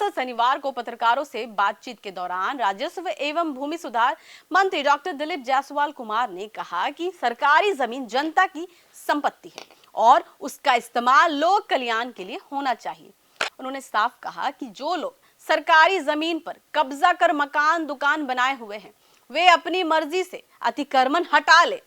दरअसल शनिवार को पत्रकारों से बातचीत के दौरान राजस्व एवं भूमि सुधार मंत्री डॉक्टर दिलीप जायसवाल कुमार ने कहा कि सरकारी जमीन जनता की संपत्ति है और उसका इस्तेमाल लोक कल्याण के लिए होना चाहिए। उन्होंने साफ कहा कि जो लोग सरकारी जमीन पर कब्जा कर मकान दुकान बनाए हुए हैं वे अपनी मर्जी से अतिक्रमण हटा ले।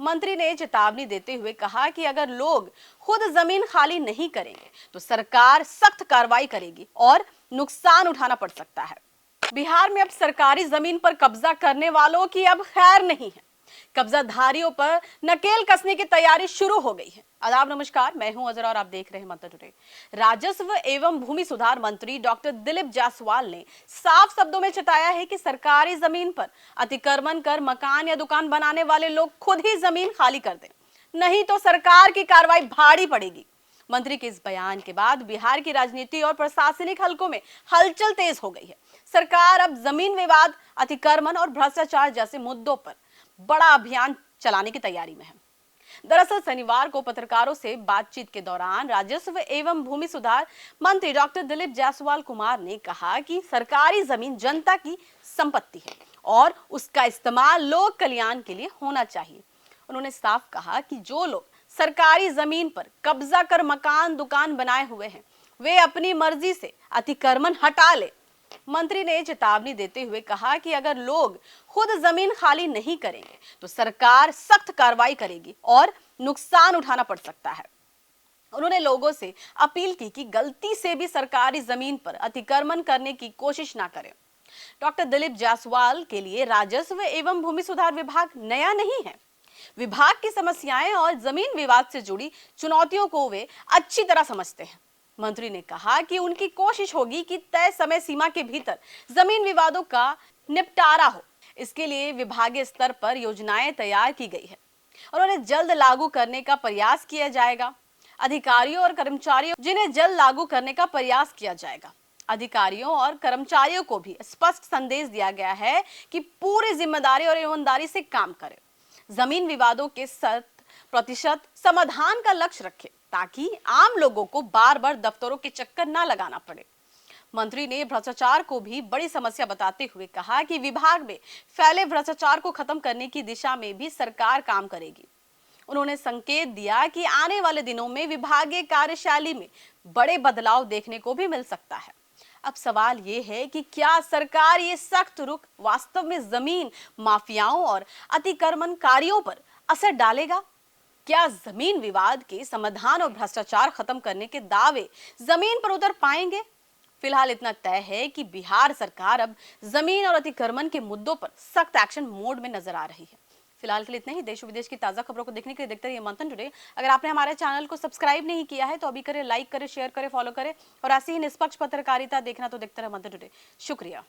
मंत्री ने चेतावनी देते हुए कहा कि अगर लोग खुद जमीन खाली नहीं करेंगे तो सरकार सख्त कार्रवाई करेगी और नुकसान उठाना पड़ सकता है। बिहार में अब सरकारी जमीन पर कब्जा करने वालों की अब खैर नहीं है। कब्जाधारियों पर नकेल कसने की तैयारी शुरू हो गई है। आदाब नमस्कार, मैं हूं अजरा और आप देख रहे हैं मंत्र टुडे। राजस्व एवं भूमि सुधार मंत्री डॉक्टर दिलीप जायसवाल ने साफ शब्दों में चेताया है कि सरकारी जमीन पर अतिक्रमण कर मकान या दुकान बनाने वाले लोग खुद ही जमीन खाली कर दें, नहीं तो सरकार की कार्रवाई भारी पड़ेगी। मंत्री के इस बयान के बाद बिहार की राजनीति और प्रशासनिक हलकों में हलचल तेज हो गई है। सरकार अब जमीन विवाद, अतिक्रमण और भ्रष्टाचार जैसे मुद्दों पर बड़ा अभियान चलाने की तैयारी में है। दरअसल शनिवार को पत्रकारों से बातचीत के दौरान राजस्व एवं भूमि सुधार मंत्री डॉक्टर दिलीप जायसवाल कुमार ने कहा कि सरकारी जमीन जनता की संपत्ति है और उसका इस्तेमाल लोक कल्याण के लिए होना चाहिए। उन्होंने साफ कहा कि जो लोग सरकारी जमीन पर कब्जा कर मकान दुकान बनाए हुए हैं वे अपनी मर्जी से अतिक्रमण हटा ले। मंत्री ने चेतावनी देते हुए कहा कि अगर लोग खुद जमीन खाली नहीं करेंगे तो सरकार सख्त कार्रवाई करेगी और नुकसान उठाना पड़ सकता है। उन्होंने लोगों से अपील की कि गलती से भी सरकारी जमीन पर अतिक्रमण करने की कोशिश ना करें। डॉक्टर दिलीप जायसवाल के लिए राजस्व एवं भूमि सुधार विभाग नया नहीं है। विभाग की समस्याएं और जमीन विवाद से जुड़ी चुनौतियों को वे अच्छी तरह समझते हैं। मंत्री ने कहा कि उनकी कोशिश होगी कि तय समय सीमा के भीतर जमीन विवादों का निपटारा हो। इसके लिए विभागीय स्तर पर योजनाएं तैयार की गई है और उन्हें जल्द लागू करने का प्रयास किया जाएगा। अधिकारियों और कर्मचारियों जिन्हें जल्द लागू करने का प्रयास किया जाएगा। अधिकारियों और कर्मचारियों को भी स्पष्ट संदेश दिया गया है कि पूरी जिम्मेदारी और ईमानदारी से काम करें। जमीन विवादों के 100% समाधान का लक्ष्य रखें ताकि आम लोगों को बार बार दफ्तरों के चक्कर ना लगाना पड़े। मंत्री ने भ्रष्टाचार को भी बड़ी समस्या बताते हुए कहा कि विभाग में फैले भ्रष्टाचार को खत्म करने की दिशा में भी सरकार काम करेगी। उन्होंने संकेत दिया कि आने वाले दिनों में विभागीय कार्यशैली में बड़े बदलाव देखने को भी मिल सकता है। अब सवाल ये है कि क्या सरकार ये सख्त रुख वास्तव में जमीन माफियाओं और अतिक्रमणकारियों पर असर डालेगा? क्या जमीन विवाद के समाधान और भ्रष्टाचार खत्म करने के दावे जमीन पर उतर पाएंगे? फिलहाल इतना तय है कि बिहार सरकार अब जमीन और अतिक्रमण के मुद्दों पर सख्त एक्शन मोड में नजर आ रही है। फिलहाल के लिए इतना ही। देश विदेश की ताजा खबरों को देखने के लिए देखते रहिए मंथन टुडे। अगर आपने हमारे चैनल को सब्सक्राइब नहीं किया है तो अभी करें, लाइक करें, शेयर करें, फॉलो करें और ऐसी ही निष्पक्ष पत्रकारिता देखना तो देखते रहे मंथन टुडे। शुक्रिया।